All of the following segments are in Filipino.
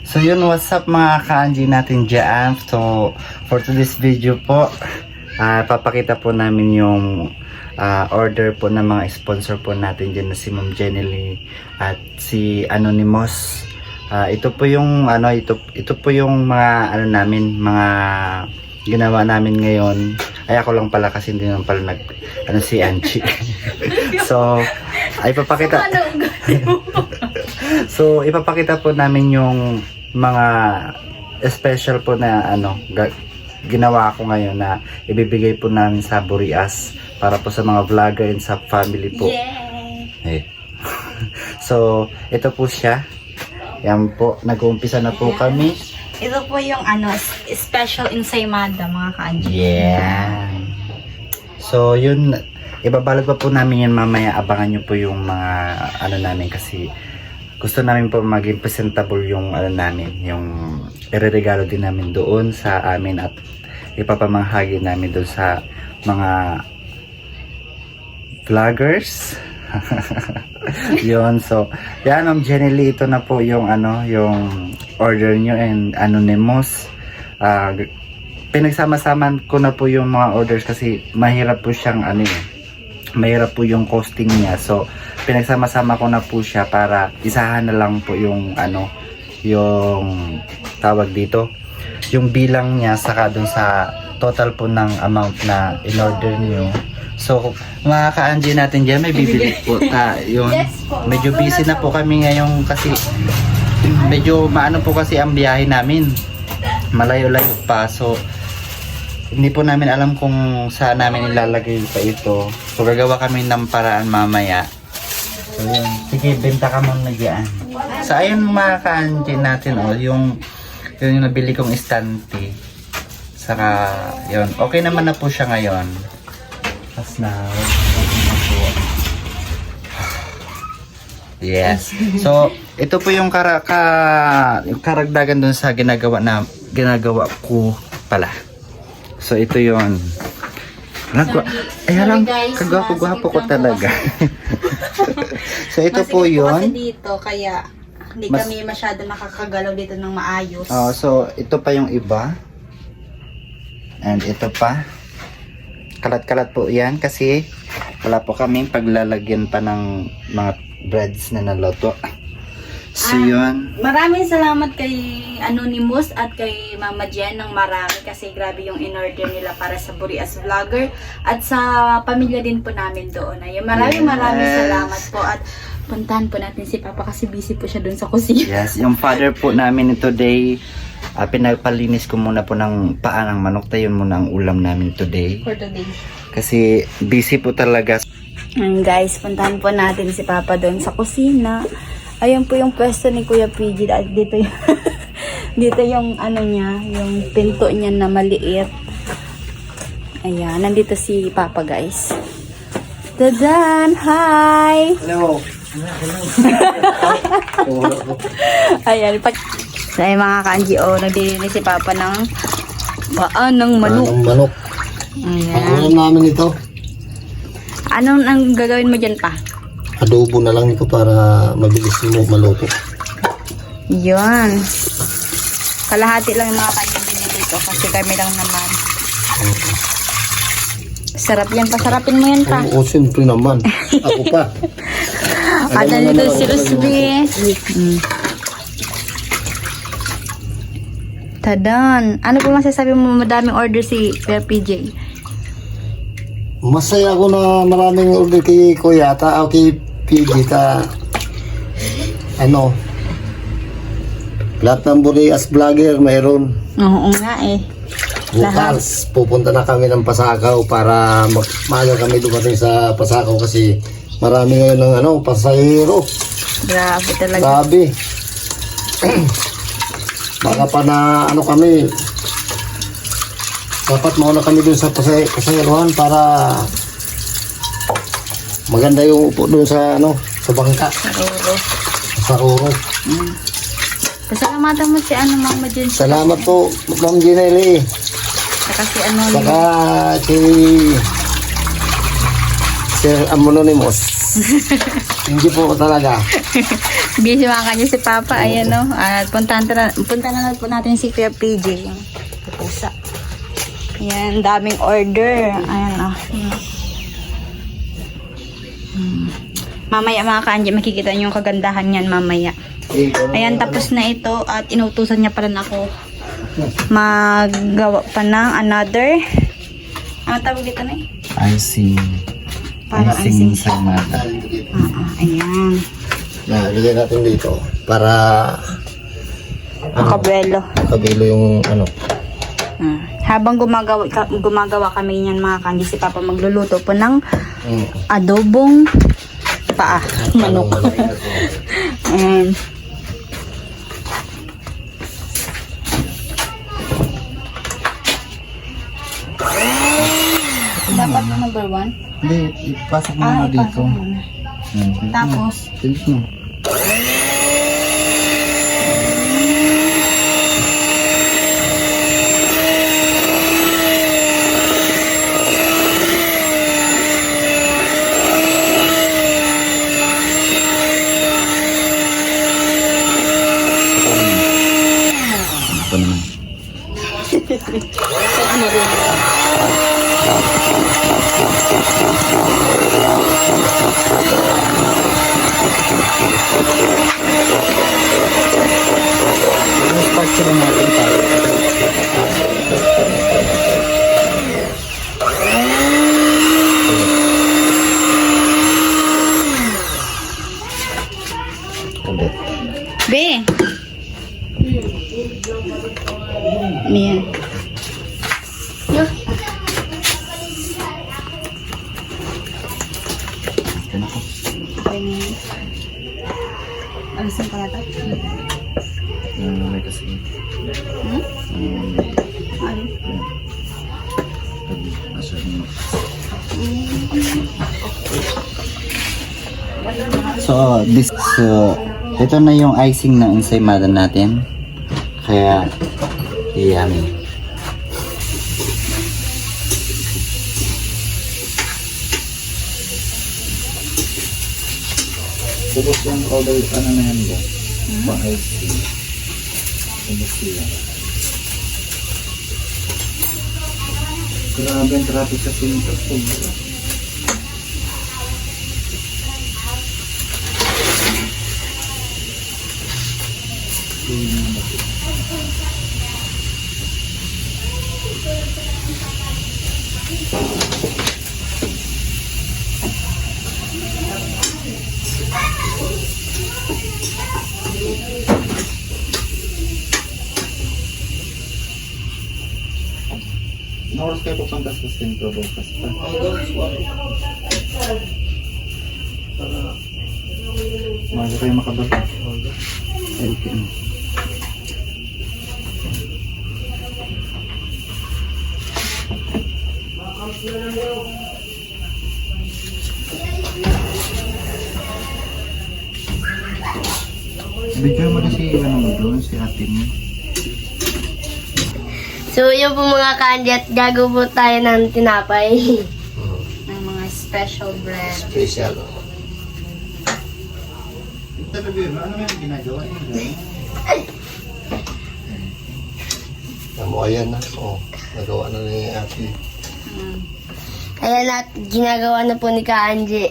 So yun, what's up mga ka-Angie natin dyan. So for today's video po, papakita po namin yung order po ng mga sponsor po natin dyan na si Ma'am Jenny Lee at si Anonymous. Ito po yung ito po yung mga namin, mga ginawa namin ngayon. Ay ako lang pala kasi hindi naman pala si Angie. So ay papakita. So ipapakita po namin yung mga special po na ginawa ko ngayon na ibibigay po namin sa Burias para po sa mga vlogger and sa family po. Yeah. So ito po siya. Yan po, nag-uumpisa na po kami. Ito po yung special ensaymada mga ka-Angie. Yeah. So yun, ibabalot pa po namin yan mamaya. Abangan nyo po yung mga namin kasi gusto namin po maging presentable yung namin, yung ireregalo din namin doon sa amin at ipapamahagi namin doon sa mga vloggers. Yun, so yan, Ma'am Jenny Lee, ito na po yung yung order nyo and Anonymous. Pinagsama-sama ko na po yung mga orders kasi mahirap po siyang mahirap po yung costing niya. So pinagsama-sama ko na po siya para isahan na lang po yung yung tawag dito, yung bilang niya saka dun sa total po ng amount na in-order nyo. So mga ka-Angie natin dyan, may bibili po yun. Medyo busy na po kami ngayon kasi medyo maano po kasi ang biyahe namin, malayo-layo pa. So hindi po namin alam kung saan namin ilalagay pa ito. So gagawa kami ng paraan mamaya. So yun, sige, benta ka muna dyan. So ayun mga ka-Angie natin, yung nabili kong estante. Saka yun, okay naman na po siya ngayon. As now, yes. So ito po yung karagdagan dun sa ginagawa ko pala. So ito yon. Kagwapo ko talaga. So ito po yon. Kasi dito kaya hindi kami masyado nakakagalaw dito ng maayos. So ito pa yung iba. And ito pa. Kalat-kalat po yan kasi wala po kaming paglalagyan pa ng mga breads na naloto. So yun. Maraming salamat kay Anonymous at kay Mama Jen ng marami kasi grabe yung in-order nila para sa Burias Vlogger at sa pamilya din po namin doon. Ayun, maraming salamat po at puntahan po natin si Papa kasi busy po siya doon sa kusina. Yes, yung father po namin today, pinapalinis ko muna po ng paa ng manok. Tayo muna ang ulam namin today. For today. Kasi busy po talaga. And guys, puntahan po natin si Papa doon sa kusina. Ayun po yung pwesto ni Kuya PG. At dito yung, dito yung niya, yung pinto niya na maliit. Ayan, nandito si Papa guys. Dadan! Hi! Hello! Ayan, so ay mga ka-Angie, nagbili si Papa ng paa ng manok. Ng manok. Ayan. Ang namin ito. Anong ang gagawin mo dyan pa? Adobo na lang ito para mabilis mo maluto. Yun. Kalahati lang yung mga ka-Angie binili dito kasi kami lang naman. Sarap yan. Pasarapin mo yan pa. Oo, siyempre naman. Ako pa. At nandito si Rusby. Tadan. Ano po masasabi mo, madaming order si Kuya PJ? Masaya ako na maraming order kay Kuya o kay PG lahat ng Burias Vlogger mayroon. Oo nga eh. Bukas pupunta na kami ng Pasakaw para maaga kami dumating sa Pasakaw kasi marami ngayon ng pasahero. Grabe talaga. Grabe. Baka pa na kami, dapat mauna kami dun sa pasayaruhan para maganda yung upo dun sa sa bangka. Sa Roro. Pasalamatan mo si Mama Jen. Salamat po, Ma'am Ginelli. Saka si Saka si Sir Anonymous. Hindi po talaga. Busy mga kanya si Papa. Ayan no. At punta na po natin si Kuya PJ. Yung pusa. Ayan, daming order. Ayan o. Mamaya mga kanji, makikita niyo yung kagandahan niyan mamaya. Ayan, tapos na ito at inutusan niya pa rin ako maggawa pa ng another. Ano tawag dito na Icing. Para Icing icing. sa mata. Ayan. Lagyan natin dito para Kabuelo. kabilo yung ano. Habang gumagawa kami niyan mga kanji, si Papa magluluto po ng Mm. adobong paa. Manok. Ayan. Dapat na number 1. Hindi, ipasok mo na dito. Tapos, Tilis mo. Ito naman. Start sila natin tayo. Ulit. B. Ayan. Okay na yan. Alisin pa natin. May kasi. Ano? So, ito na yung icing na ensaymada natin. Kaya, yummy. Tapos yung order, ano na yan ba? Pang icing. Tapos yan. Grabe ang traffic sa pinto. Oras kayo pupunta sa sentro bukas pa. Maaga kayo makabalik. LPM. Bigyan mo na si ano mo doon, si ate mo. So, yun po mga kanji at gagawa po tayo ng tinapay. Ng mga special bread. Special. Talaga yun, ano yung ginagawa niyo? Tamo, ayan na. Oh, nagawa na ni ate. Ayan at ginagawa na po ni Kanji.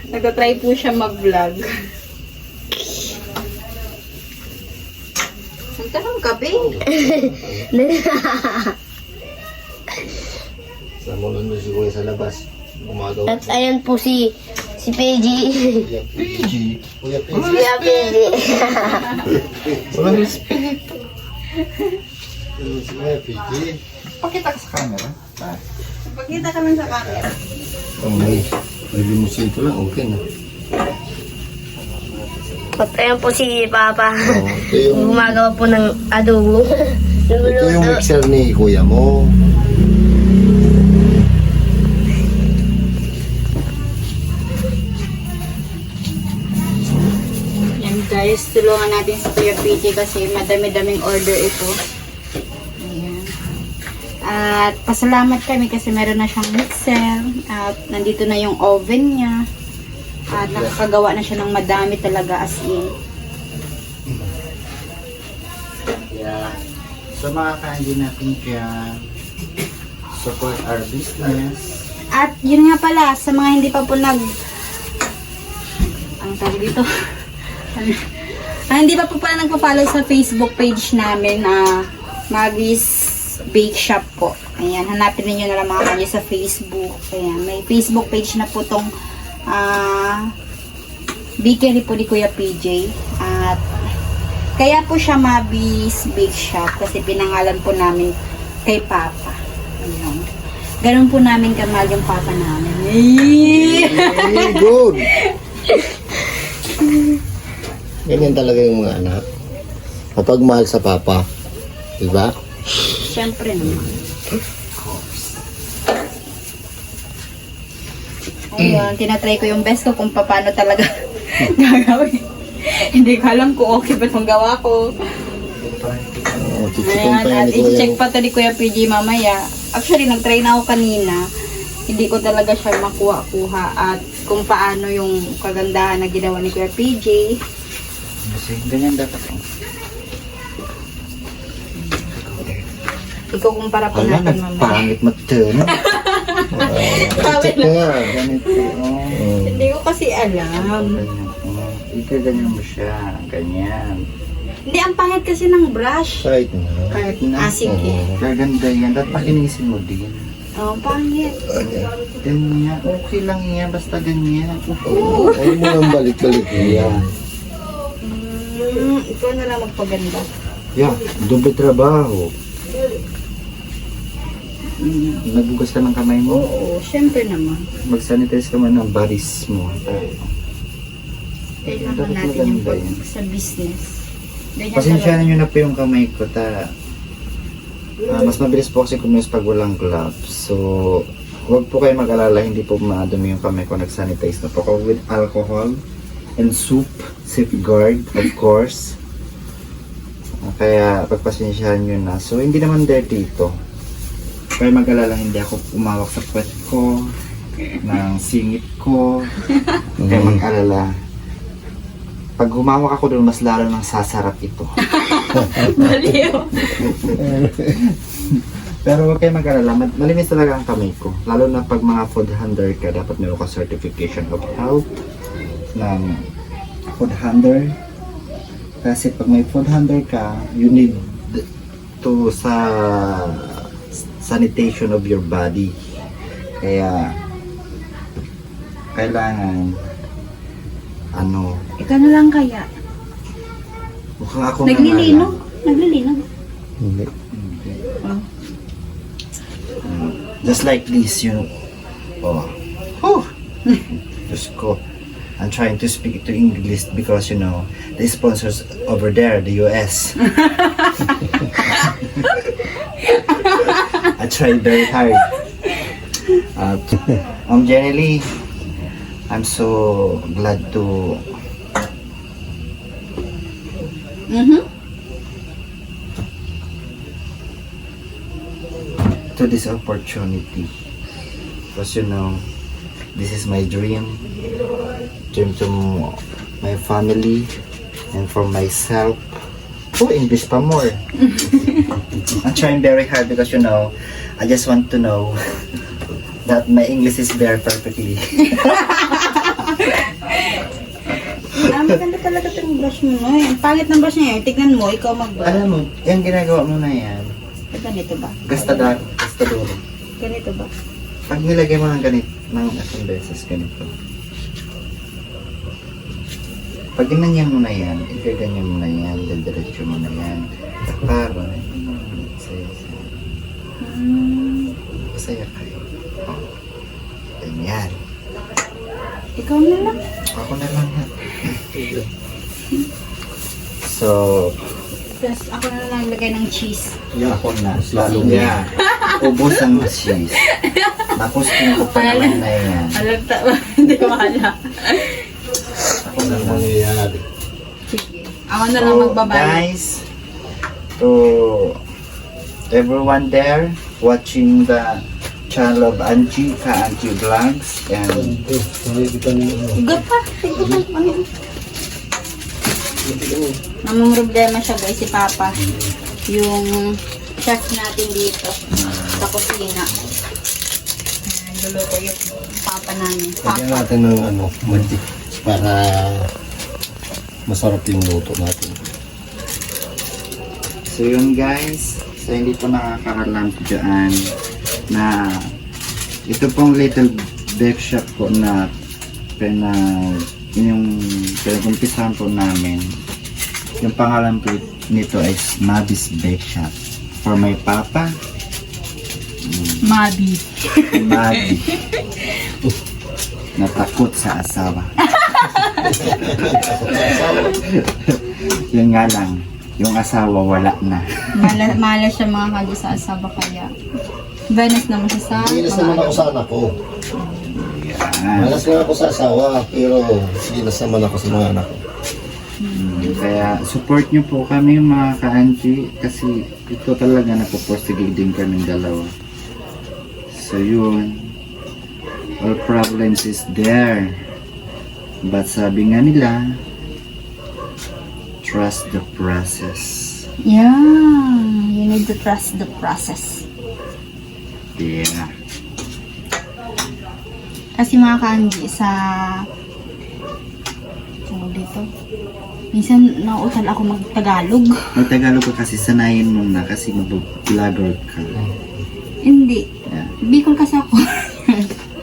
Nagtatry po siya mag-vlog. Magtanong ka, Bing. Namulon mo si Kuya sa labas. Gumagawa. At ayan po si PG. Kuya PG. Kuya PG. Kuya PG. Wala respect. Si Kuya PG. Pakita ka sa camera. Pagkita ka lang sa camera. Oh, may limusito lang. Okay na. At ayan po si Papa. Oh, ito yung, Gumagawa po ng adobo. ito yung mixer ni Kuya mo. Yan guys, tulungan natin si Kuya PJ kasi madami-daming order ito. Ayan. At pasalamat kami kasi meron na siyang mixer. At nandito na yung oven niya. At nakakagawa na siya ng madami talaga as in. Yeah. So mga ka-Angie natin dyan, support our business. At yun nga pala, sa mga hindi pa po ang tawag dito? Hindi pa po pala nagpa-follow sa Facebook page namin na Mavis Bake Shop po. Ayan, hanapin niyo na lang mga kanyo sa Facebook. Ayan, may Facebook page na po tong bakery po ni Kuya PJ. At kaya po siya Mavis Bake Shop kasi pinangalan po namin kay Papa. Ayan. Ganun po namin kamahal yung Papa namin. Very good. Ganyan talaga yung mga anak. Kapag mahal sa papa. Diba? Siyempre naman. Ayun, tinatry ko yung best ko kung paano talaga gagawin. Hindi ko alam kung okay ba itong gawa ko. Chichikin Ayan, pa yan at ni Kuya. i-check pa to ni Kuya PJ mamaya. Actually, nag-try na ako kanina. Hindi ko talaga siya makuha-kuha at kung paano yung kagandahan na ginawa ni Kuya PJ. Kasi ganyan dapat. Ikaw kumpara po Wala, natin mamaya. nagpangit matino. Check mo nga. Ganito. Oh. Hindi ko kasi alam. Ganyan. Oh. Ganyan mo siya. Ganyan. Hindi, ang pangit kasi ng brush. Kahit na. Kahit na. Sige. Gaganda yan. Dapat pakinisin mo din. Oh, pangit. Ganyan. Okay lang yan. Basta ganyan. Oo. Huwag mo nang balik-balik. Yan. Ikaw na lang magpaganda. Yeah, doble trabaho. Nagbugas ka ng kamay mo. Oo, syempre naman. Mag-sanitize ka man ng baris mo. Kailangan Dapat natin yung maganda yan. sa business. Ganyan Pasensyahan nyo na po yung kamay ko. Mas mabilis po kasi kumilos pag walang gloves. So, huwag po kayo mag-alala. Hindi po madumi yung kamay ko. Nag-sanitize na po ako with alcohol and soup. Safeguard, of course. Kaya pagpasensyahan nyo na. So, hindi naman dirty ito. Kaya mag-alala, hindi ako umawak sa puwet ko, ng singit ko. Kaya mag-alala. Pag humawak ako doon, mas lalo nang sasarap ito. Baliw. Pero huwag kayo mag-alala, malinis talaga ang kamay ko. Lalo na pag mga food handler ka, dapat meron ka certification of health ng food handler. Kasi pag may food handler ka, you need to sanitation of your body. Kaya kailangan Ikaw na lang kaya. mukhang ako Naglilinog? Naglilinog? Hindi. Oh. Just like this, you know. Oh. Whew. Diyos ko. I'm trying to speak to English because, you know, the sponsors over there, the US. I tried very hard. Generally, I'm so glad to this opportunity because, you know, this is my dream to my family and for myself. Oh, English pa more. I'm trying very hard because, you know, I just want to know that my English is very perfectly. Maganda talaga itong brush mo. Ang pangit ng brush niya. Tignan mo, ikaw mag-brush. Alam mo, yung ginagawa mo na yan, Ganito ba? gastador. Ganito ba? Pag nilagay mo ng ganito, ng isang beses, ganito. Pag ginanyan mo na yan, ikaganyan mo na yan, didiretso mo na yan. Para, masaya kayo. Oh. Ganyan. Ikaw na lang. Ako na lang ha. So, Tapos ako na lang lagay ng cheese. ako na. Lalo Yeah. Ubus ang cheese. Nakustin ko pa naman na yan. Alam ta ba? Hindi ko wala. Ako na lang. Sige. Ako na lang magbabayad. Guys, to everyone there watching the channel of Angie, Ka-Angie Vlogs. And Good pa. Namang problema siya guys, si Papa. Yung chef natin dito sa kusina. Luluto yung Papa namin. Lagyan natin ng magic para masarap yung luto natin. so yun guys, so hindi po nakakaalam dyan na ito pong little beef shop po na yung pinagumpisahan po namin. Yung pangalan po nito is Mabis Beef Shop for my papa. Mabi. Mabi. Natakot sa asawa. Yun nga lang, yung asawa wala na. Malas siya mga kagi sa asawa kaya. Venus naman siya sa Malas naman ako sa anak ko. Yan. Malas naman ako sa asawa, pero gilas naman ako sa mga anak ko. Kaya support nyo po kami mga ka-auntie kasi ito talaga napopostigig din kaming dalawa. So yun, all problems is there. But sabi nga nila, trust the process. Yeah, you need to trust the process. Yeah. Kasi mga kanji sa dito. Minsan nauutal ako mag-Tagalog. Mag-Tagalog ka kasi sanayin mo na kasi mag-vlogger ka. Hindi. Yeah. Bicol kasi ako.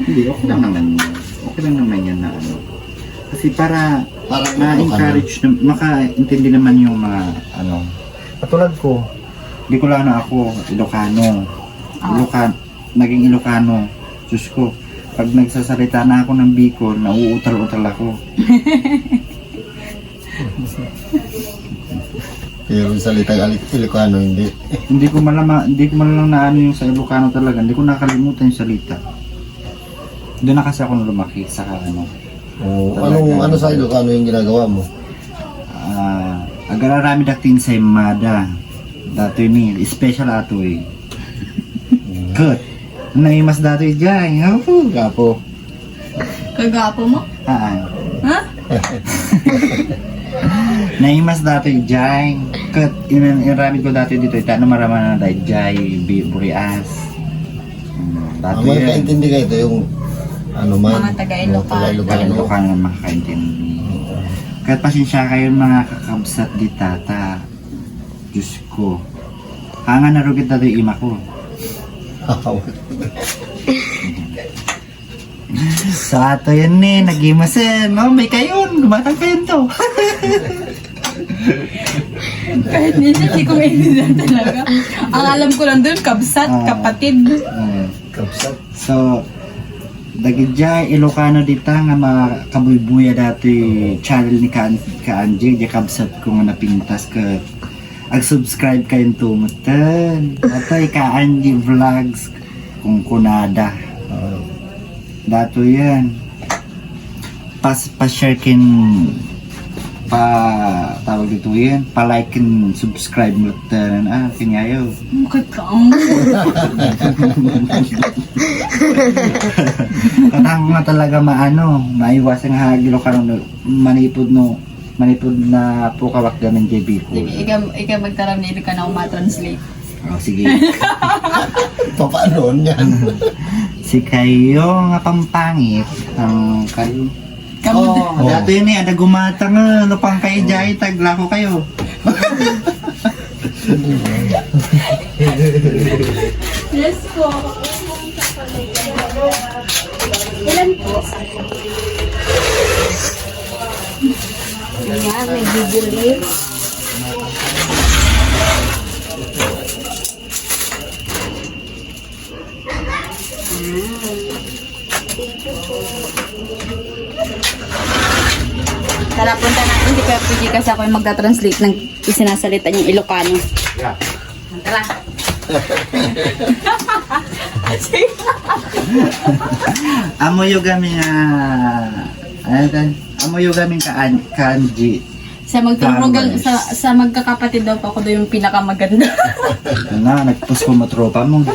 Hindi, okay lang naman yun. Okay lang naman yan na ano. Kasi para Parang ma-encourage, makaintindi naman yung mga ano. Katulad ko, Bicolano ako, Ilocano. Naging Ilocano. Diyos ko, pag nagsasalita na ako ng Bicol, nauutal-utal ako. Pero yung salitang Ilocano, hindi. Hindi ko man lang na ano yung sa Ilocano talaga. Hindi ko nakalimutan yung salita. Doon na kasi ako lumaki sa ano. Ano sa Ilocano yung ginagawa mo? Agararami daktin sa imada. Dato ni special ato eh. Good. Naimas dato dyan. Gapo. Kagapo mo? Ha? Naimas dato dyan. Good. Inarami ko dato dito. Ito marama na dato dyan. Burias. Dato May yan. kaintindi ka ito yung Mga taga-Ilocano. Ilocano na makakaintindi. Kahit pasensya kayo mga kakabsat di tata. Diyos ko. Hanga na rugit dato yung ima ko. Sa ato yan eh, nag-imasin. Oh, may kayon, gumatang kayon to. Kahit minsan hindi ko maintindihan talaga. Ang alam ko lang doon, kabsat, kapatid. Kapsat. So, dagidya Ilocano dita nga mga kabuybuya dati channel ni Ka-Angie, di kabsat ko nga napintas ka. Ag-subscribe kayong tumutan. Atay Ka-Angie Vlogs kung kunada. Dato yan. Pa-share kin tawag dito yan. Pa-like kin subscribe mo tan. Kinyayo. Mukit ka ang Katang nga talaga maiwasan nga Ilocano manipod na po kawak gamin JB ko. Ikaw magtaram na ka na umatranslate. Oh, sige. Paano yan? Si kayo nga pampangit. Ang kayo. Oh, dato yun ada gumata nga. Ano pang kayo dyan, taglako kayo. Yes po. Ilan po? Ayan, may bibili. Tara, punta natin si Kuya PG kasi ako yung magta-translate ng isinasalita niyang Ilocano. Yeah. Tara. Amo yung gaming amo yung gaming Ka-Angie. Sa magturugang, sa magkakapatid daw po ako daw yung pinakamaganda. Nagpus ko matropa mo.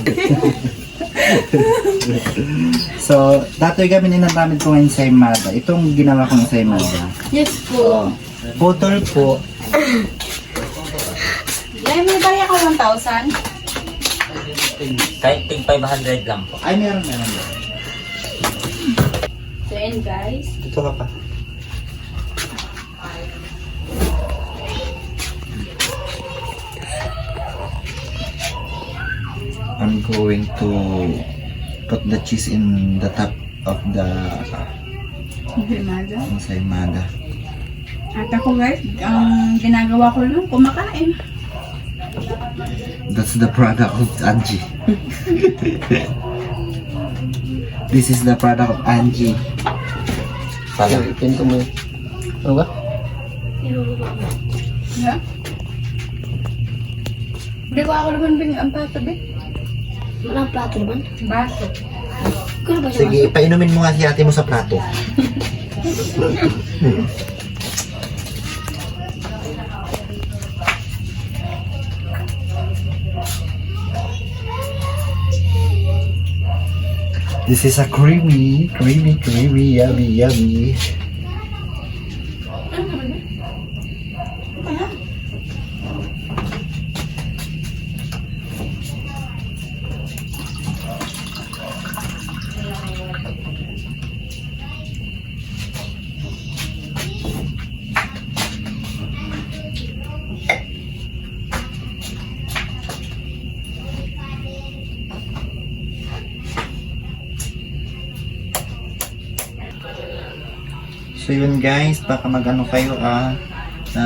So, dati gamitin namin ko ngayon sa Imada. Itong ginawa kong sa Imada. Yes po. Putol po. May barya ka 1,000? Kahit tig 500 lang po. Ay, meron. So, yan guys. Ito ka pa. I'm going to put the cheese in the top of the Grimada. ensaymada. At ako guys, ang ginagawa ko lang, kumakain. That's the product of Angie. This is the product of Angie. Pala. Pinto mo. Ano ba? Yeah? Hindi ko ako naman ang pato, be. Walang plato naman. Baso. Kano ba siya? Sige, painumin mo nga si ate mo sa plato. This is a creamy, yummy. So yun guys, baka mag-ano kayo na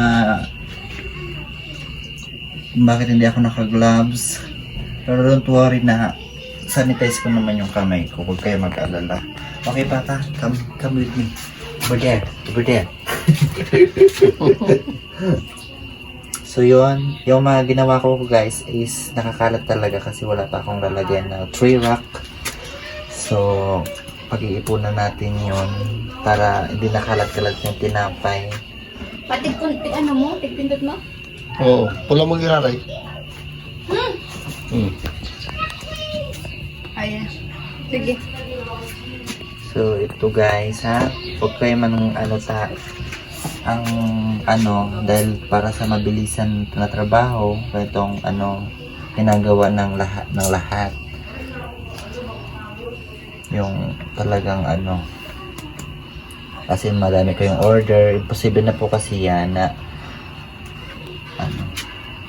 bakit hindi ako naka-gloves. Pero don't worry na sanitize ko naman yung kamay ko, huwag kayo mag-alala. Okay bata, come with me. Over there. So yun, yung mga ginawa ko guys is nakakalat talaga kasi wala pa akong lalagyan na tray rack. So pag-iipunan natin yon para hindi nakalat-kalat yung tinapay. Pati ano mo? Tigpindot mo? Oo. Pula mo giraray. Ayan. Sige. So ito guys huwag kayo man dahil para sa mabilisan na trabaho, itong ginagawa ng lahat. Yung talagang kasi marami kayong order, imposible na po kasi yan na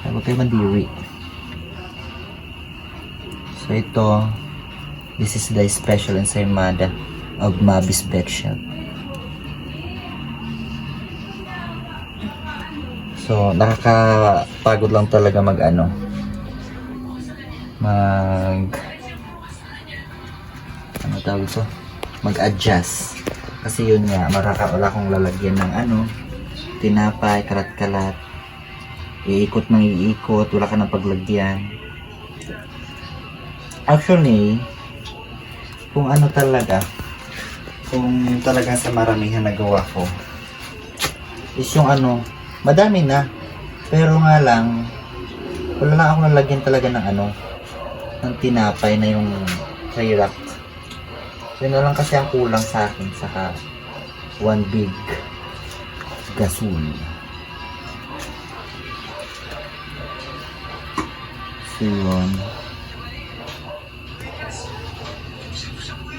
huwag kayo mandiri. So ito, this is the special ensaymada of Mabis Bekshel. So nakakapagod lang talaga mag-adjust. Kasi yun nga, wala akong lalagyan ng tinapay, kalat-kalat. Iikot ng iikot, wala ka ng paglagyan. Actually, kung talagang sa maramihan na gawa ko, is yung madami na. Pero nga lang, wala lang ako nalagyan talaga ng tinapay na yung tray rack. Yun na lang kasi ang kulang sa akin, saka one big gasol. So yun.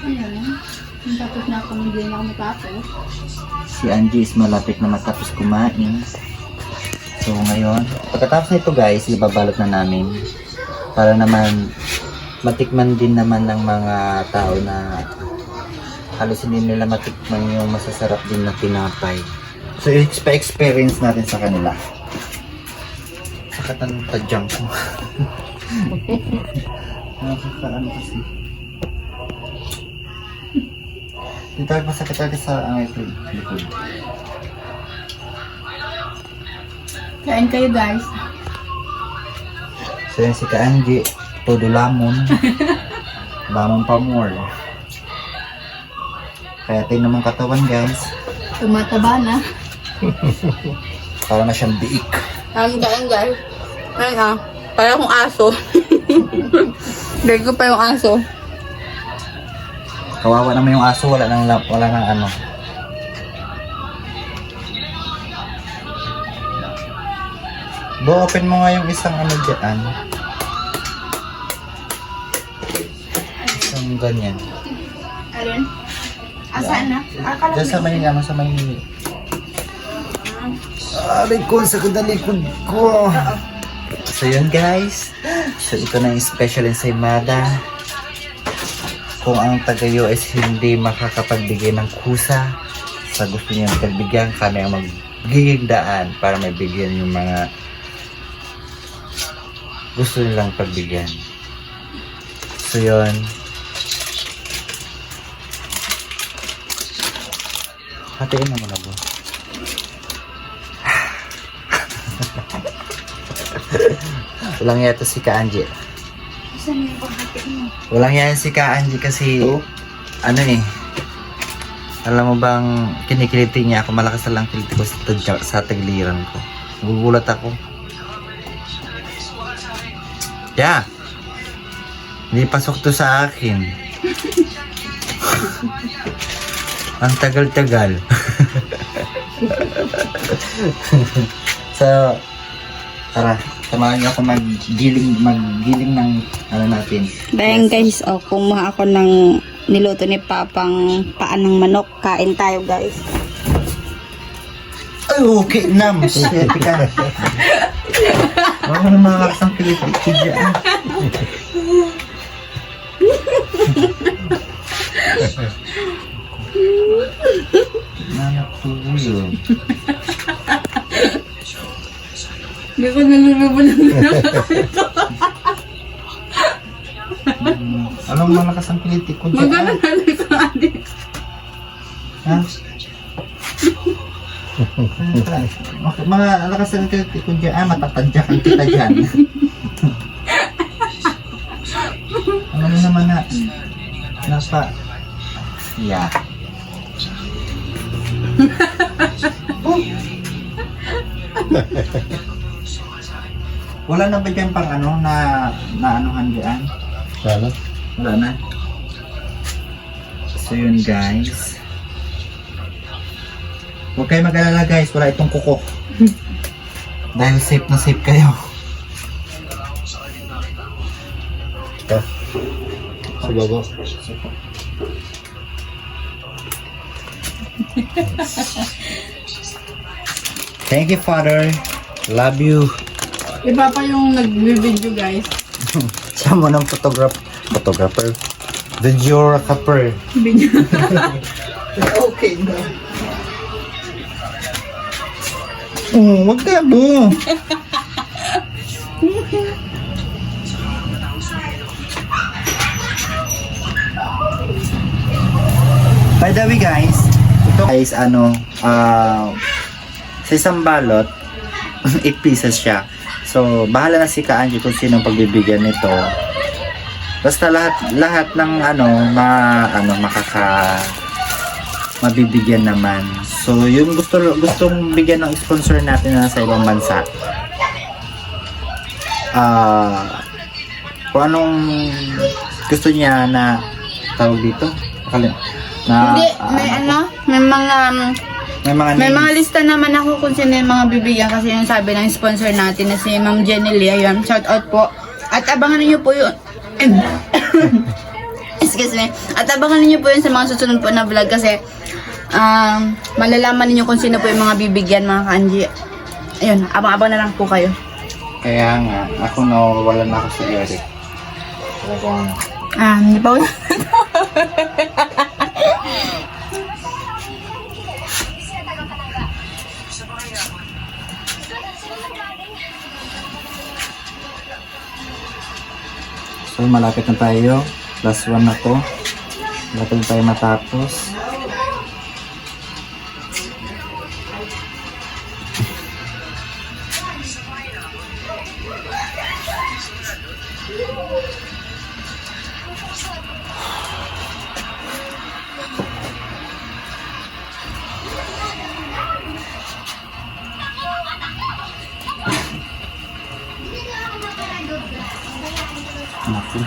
Ayan. Tapos na ako, hindi na ako matapos. Si Angie is malapit na matapos kumain. So ngayon, pagkatapos nito guys, ibabalot na namin para naman matikman din naman ng mga tao na halos hindi nila matikman yung masasarap din na tinapay. So experience natin sa kanila. Sakit ang tadyang ko. Nakakaano kasi. Dito tayo masakit natin sa likod. Kain kayo guys. So yan si Ka-Angie, todo lamon. Lamon pa more. Kaya tayo naman katawan guys. Tumataba na. Para na siyang biik. Guys. Ayun para akong aso. Dahil ko pa yung aso. Kawawa naman yung aso, wala nang ano. Bo, open mo nga yung isang ano dyan. Isang ganyan. Alin? Asaan na? Akala Diyan sa may ano, sa may... Aray ko, sa likod ko. So yun guys. So ito na yung special ensaymada. Kung ang taga-US hindi makakapagbigay ng kusa sa gusto niyang pagbigyan, kami ang magiging daan para maibigyan yung mga gusto nilang pagbigyan. So yun. Hatiin naman na, bro. Walang yata si Ka Angie. Saan yung paghatik mo? Walang yan si Ka Angie kasi ano eh. Alam mo bang kinikiliti niya ako, malakas na lang kiliti ko sa tagliran ko. Nagugulat ako. Yeah. Hindi pasok to sa akin. Ang tagal-tagal. So, tara, samahan niyo ako maggiling ng ano natin. Bayan guys, kumuha ako ng niluto ni Papang paan ng manok. Kain tayo guys. Ay, okay, nam. Siyete ka. Wala na mga kaksang pilipiki dyan. Nanak tuyo. Hindi ko nalulubunan na. Anong malakas ang kiliti ko dyan? Magkano na ko, Adi? Ha? Mga lakas ang kiliti ko dyan. Matatadyakan kita dyan. Ano mo naman na? Napa? Yeah. Wala na ba dyan pang ano na anuhan dyan? Sana. Wala na. So yun guys. Huwag kayo mag-alala guys, wala itong kuko. Dahil safe na safe kayo. Ito. Sa baba. Thank you Father. Love you. Iba pa yung nag-video guys. Siya mo ng photographer. The geographer. Video. Okay na. Wag ka mo. By the way guys, ito guys sa isang balot 8 pieces siya. So bahala na si Ka Angie kung sino pagbibigyan nito. Basta lahat ng mabibigyan naman. So yung gustong bigyan ng sponsor natin na sa ibang bansa. Kung anong gusto niya na tawag dito? Na, Hindi, may mga lista naman ako kung sino yung mga bibigyan kasi yung sabi ng sponsor natin na si Ma'am Jenny Lee. Ayun, shout out po. At abangan niyo po yun. Excuse me. At abangan niyo po yun sa mga susunod po na vlog kasi malalaman niyo kung sino po yung mga bibigyan mga Ka-Angie. Ayun, abang-abang na lang po kayo. kaya nga, ako nawawalan na ako sa Eric. Talagang Hindi pa ako. So malapit na tayo. Last one na to. Malapit na tayo matapos.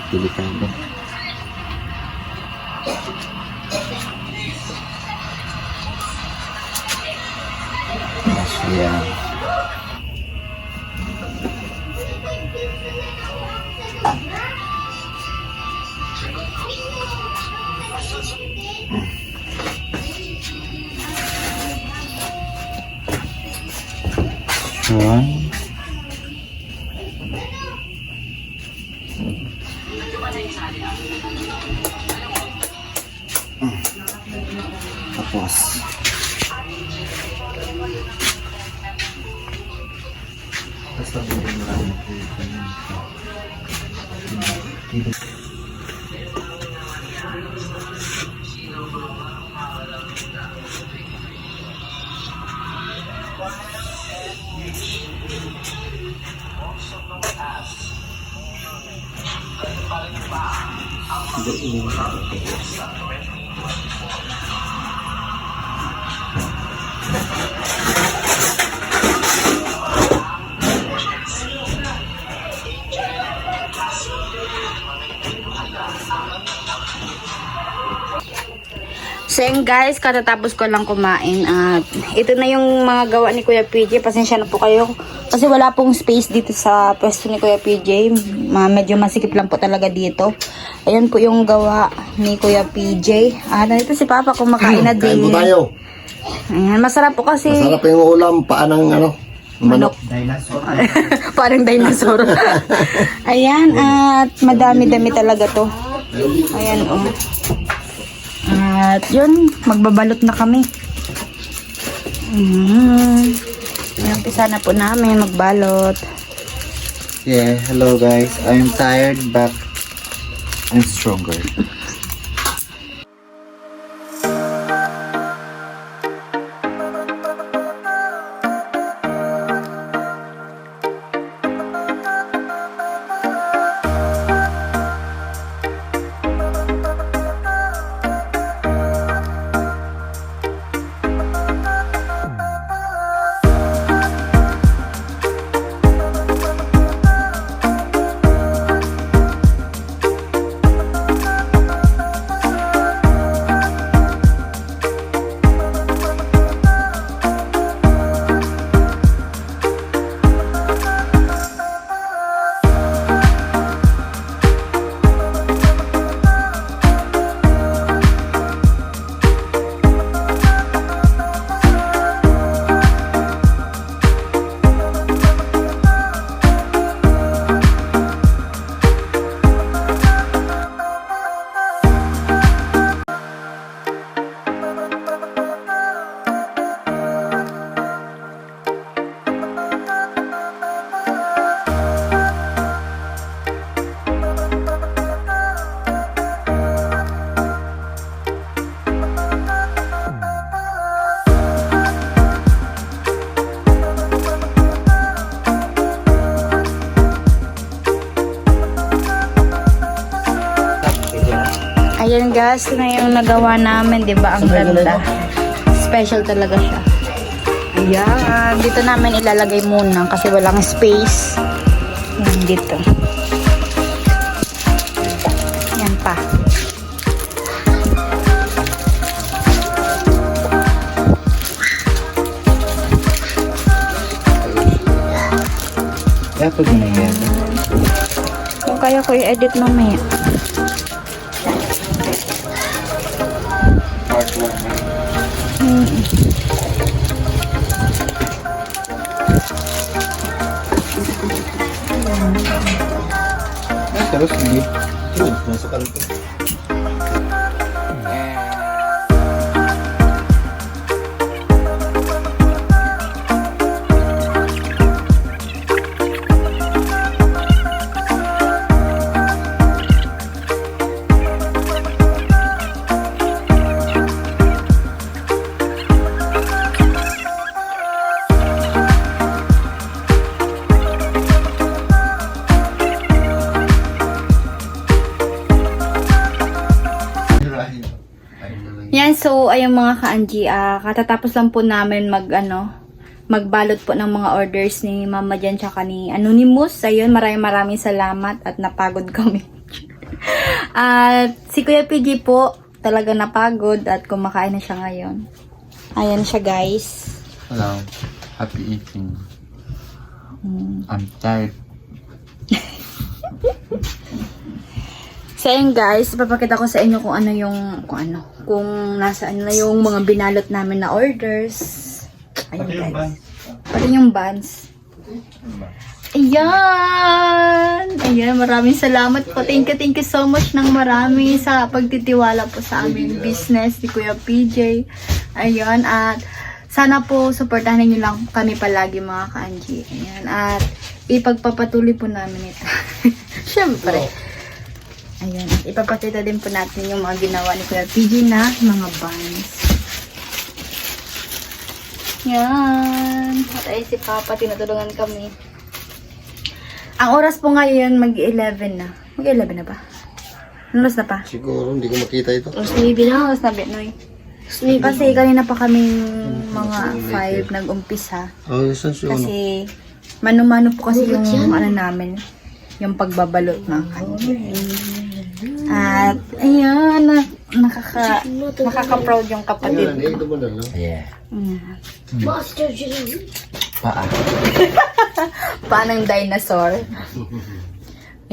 Delikado. Yan. Yan. Tapos So yun guys, katatapos ko lang kumain at ito na yung mga gawa ni Kuya PJ. Pasensya na po kayo kasi wala pong space dito sa pwesto ni Kuya PJ. Medyo masikip lang po talaga dito. Ayan po yung gawa ni Kuya PJ. Nandito si Papa kumakain na Kain din. po tayo. Ayan, masarap po kasi. Masarap yung ulam, paan ng manok. dinosaur. Parang dinosaur. Ayan, at madami-dami talaga to. Ayan, oh. At yun, magbabalot na kami. Umpisa na po namin magbalot. Yeah, hello guys. I'm tired but I'm stronger. Ayan guys, ito na yung nagawa namin, di ba? Ang ganda. Special talaga siya. Ayan, dito namin ilalagay muna kasi walang space. Ayan, dito. Ayan pa. Kaya pag nangyayari. Kung kaya ko i-edit mamaya. Part 1 na. Terus hindi. Nasa kanto. Yan, so ayun mga ka-Angie, katatapos lang po namin magbalot po ng mga orders ni Mama Jan tsaka ni Anonymous. Ayun, maraming salamat at napagod kami. At si Kuya PG po, talaga napagod at kumakain na siya ngayon. Ayan siya, guys. Hello. Happy eating. I'm tired. So ayun guys, ipapakita ko sa inyo kung nasaan na yung mga binalot namin na orders. Ayun guys. Pati yung buns. Ayan, maraming salamat po. Thank you so much ng marami sa pagtitiwala po sa aming business ni Kuya PJ. Ayan, at sana po supportahan niyo lang kami palagi mga ka-Angie. Ayan, at ipagpapatuloy po namin ito. Siyempre. Ayan, ipapakita din po natin yung mga ginawa ni Kuya PJ na mga buns. Yan. At ay si Papa, tinutulungan kami. Ang oras po ngayon, mag-11 na. Mag-11 na ba? Ano oras na pa? Siguro, hindi ko makita ito. Maybe na, oras na, Benoy. Kasi kanina pa kaming mga 5 nag-umpisa. Oh, saan siya? Kasi, mano-mano po kasi yung ano namin, yung pagbabalot ng kanina. At, ayan, nakaka-proud yung kapatid ko. Yeah. Master Jim. Paa. Paanang dinosaur.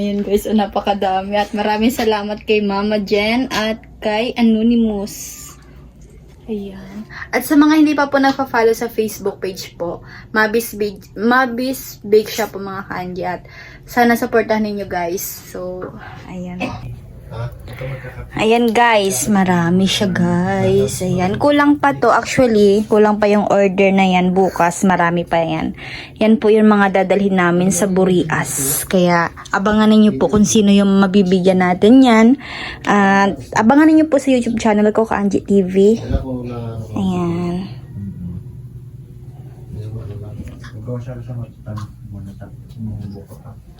Ayun guys, napakadami. At maraming salamat kay Mama Jen at kay Anonymous. Ayan. At sa mga hindi pa po nagpa-follow sa Facebook page po, Mabis Bake Shop po mga kanji. At sana supportahan ninyo guys. So, ayan. Ayan guys, marami siya guys. Ayan, kulang pa to actually. Kulang pa yung order na yan bukas. Marami pa yan. Yan po yung mga dadalhin namin sa Burias. Kaya abangan ninyo po kung sino yung mabibigyan natin yan. At abangan ninyo po sa YouTube channel ko, Ka-Angie TV. Ayan.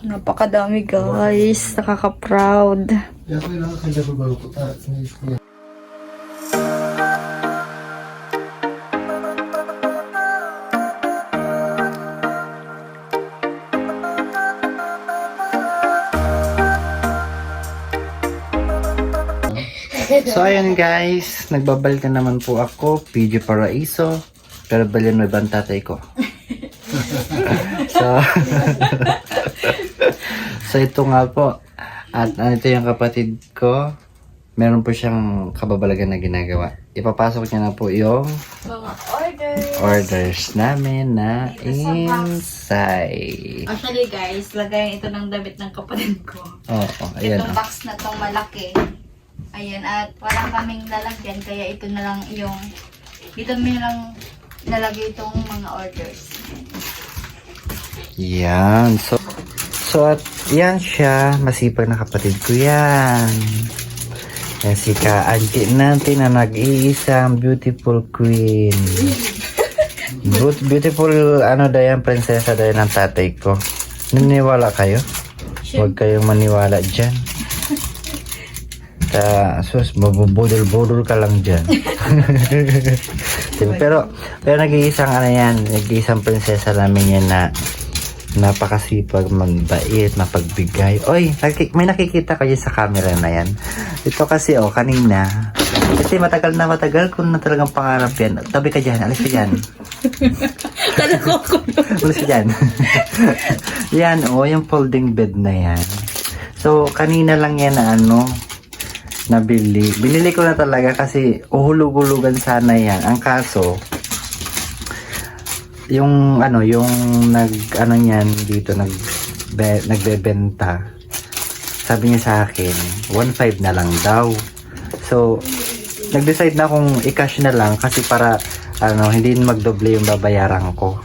Napakadami guys. Nakaka-proud. So ayan guys, nagbabalik na naman po ako, PJ Paraiso, pero balyan mo ibang tatay ko. So ito nga po, at ito yung kapatid ko, meron po siyang kababalagan na ginagawa. Ipapasok niya na po yung Mga orders namin na inside. Actually guys, lagayan ito ng damit ng kapatid ko. Oo, ayan. Itong box na tong malaki. Ayan, at wala kaming lalagyan, kaya ito na lang yung, dito na lang nalagay itong mga orders. Yan. So at yan siya, masipag na kapatid ko yan. Yan si Ka-Angie natin na nag-iisang beautiful queen. Beautiful, prinsesa daw ng tatay ko. Naniwala kayo? Huwag kayong maniwala dyan. Sus, mabubudol-budol ka lang dyan. pero nag-iisang nag-iisang prinsesa namin yan na napakasipag, magbait, mapagbigay. Oy, may nakikita kayo sa camera na yan. Ito kasi kanina. Kasi matagal ko na talagang pangarap yan. Tabi ka dyan, alis ka dyan. Alis ka dyan. Yan, yung folding bed na yan. So, kanina lang yan na nabili. Binili ko na talaga kasi uhulug-hulugan sana yan. Ang kaso, yung nagbebenta, sabi niya sa akin 1.5 na lang daw. So nag-decide na kung i-cash na lang kasi para hindi magdoble yung babayaran ko.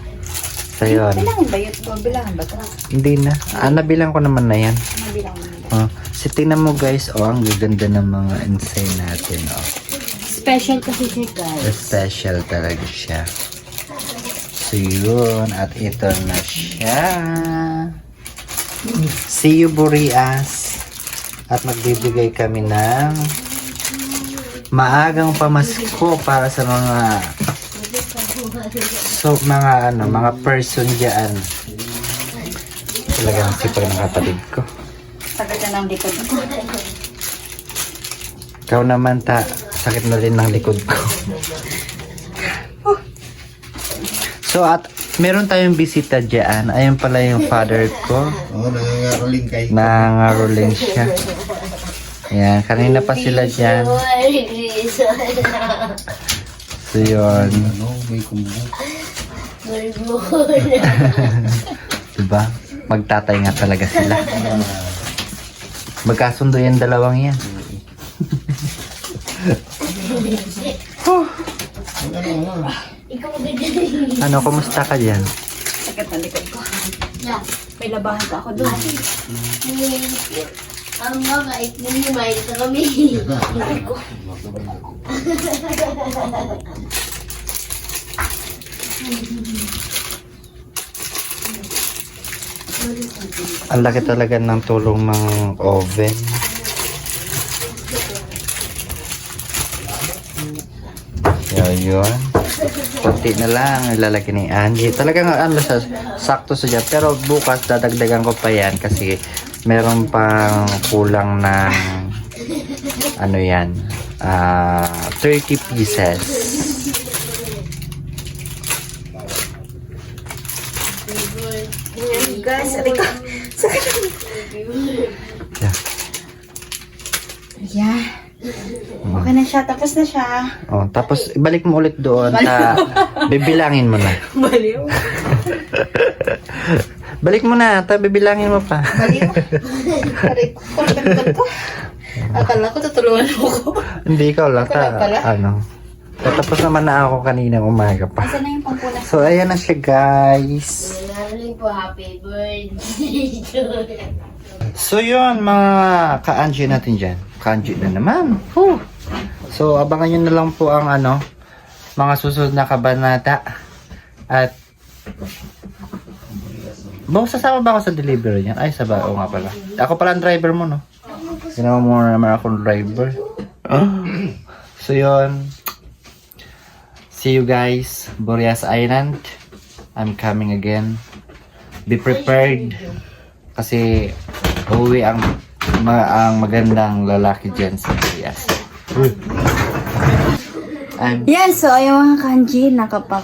So yun. Bilangan ba yun? Bilangan ba ito? Hindi na. Nabilang ko naman na yan. Nabilang mo na. So tingnan mo guys, ang gaganda ng mga insane natin. Special kasi siya guys. Special talaga siya. So yun, at ito na siya. See you Burias. At magbibigay kami ng maagang pamasko para sa mga mga person diyan. Talagang sipag ng kapatid ko. Tagal na ng likod. Ikaw naman sakit na rin ng likod ko. So at meron tayong bisita dyan. Ayun pala yung father ko. Oo, nangangaroling kay. Nangangaroling siya. Yan, kanina pa sila dyan. So yun. Ano, may kumbu. Diba? Magtatay nga talaga sila. Magkasundo yung dalawang yan. Ano, kumusta ka dyan? Sakit na likod ko. May labahan pa ako doon. Ang mga itinimay sa kami. Ang laki talaga ng tulong ng oven. Yun. Kunti na lang ilalagay ni Angie. Talagang sakto sa dyan. Pero bukas dadagdagan ko pa yan kasi meron pang kulang ng ano yan 30 pieces. Guys, sabi ko. Yeah. Yeah. Okay na siya. Tapos na siya. Oh, tapos ibalik mo ulit doon. Bibilangin mo na. Baliw. Balik mo na, bibilangin mo pa. Baliw. Aray ko. Ko. Akala ko tutulungan mo ko. Hindi ikaw lang. Ikaw lang pala. Tapos naman na ako kaninang umaga pa. Asa na yung pangkulas? So, ayan na siya, guys. Nangaroling po, happy birthday. So, yun, mga ka-Angie natin dyan. Ka-Angie na naman. Whew. So, abangan nyo na lang po ang mga susunod na kabanata. At, sasama ba ako sa delivery niyan? Ay, oo nga pala. Ako pala ang driver mo, no? Ginawa mo naman akong driver. So, yun. See you guys, Boreas Island. I'm coming again. Be prepared. Kasi uuwi ang magandang lalaki dyan sa Boreas. Yan, so ayun mga kanji, nakapa.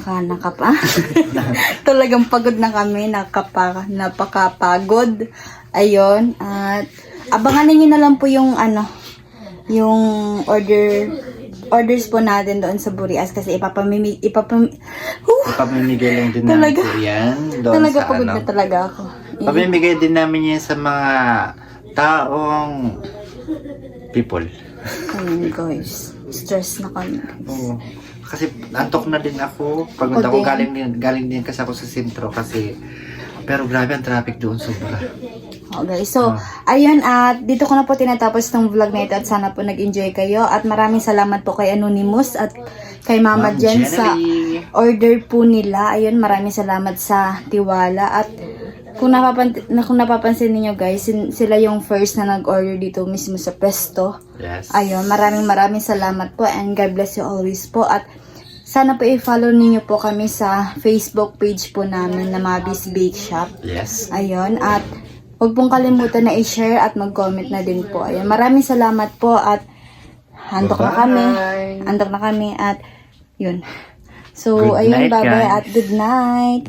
Talagang pagod na kami, napakapagod. Ayun, at abangan niyo na lang po yung yung orders po natin doon sa Boreas kasi ipapamimigay lang din Talaga. namin yan doon talaga sa pagod na talaga ako. Pamimigay din namin yan sa mga taong people. Ayun guys, stress na kami. Oo. Kasi antok na din ako. Pagod Ako ako, din. galing din kasi ako sa sentro kasi pero grabe ang traffic doon sobra. Okay, so, ayun, at dito ko na po tinatapos tong vlog na ito at sana po nag-enjoy kayo at maraming salamat po kay Anonymous at kay Mama Ma'am Jen sa Jenny. order po nila. Ayun, maraming salamat sa tiwala at kung napapansin niyo guys, sila yung first na nag-order dito mismo sa pesto. Yes. Ayun, maraming salamat po and God bless you always po at sana po i-follow niyo po kami sa Facebook page po namin na Mabis Bake Shop. Yes. Ayun, at huwag pong kalimutan na i-share at mag-comment na din po. Ayun, maraming salamat po at handok na kami at yun. So, Good ayun, night, bye-bye guys. at good night.